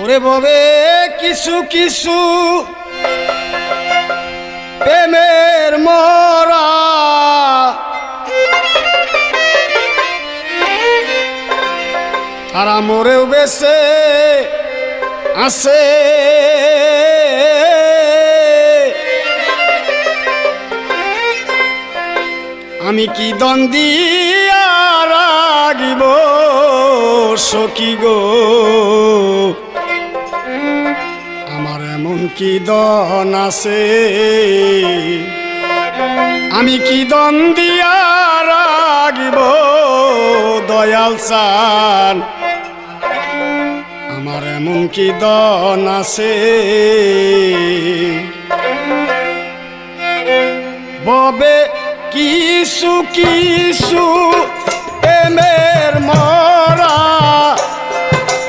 ওরে ববে কিছু কিছু প্রেমের মরা তারা মরেও বেঁচে আছে। আমি কি দ্বন্দ্বিয়া রাগিব সখী গো, আমার এমন কি দন আছে। আমি কি দ্বন্দ্বিয়া রাগিব দয়াল চান, আমার এমন কি দন আছে। ববে কিছু কিছু প্রেমের মন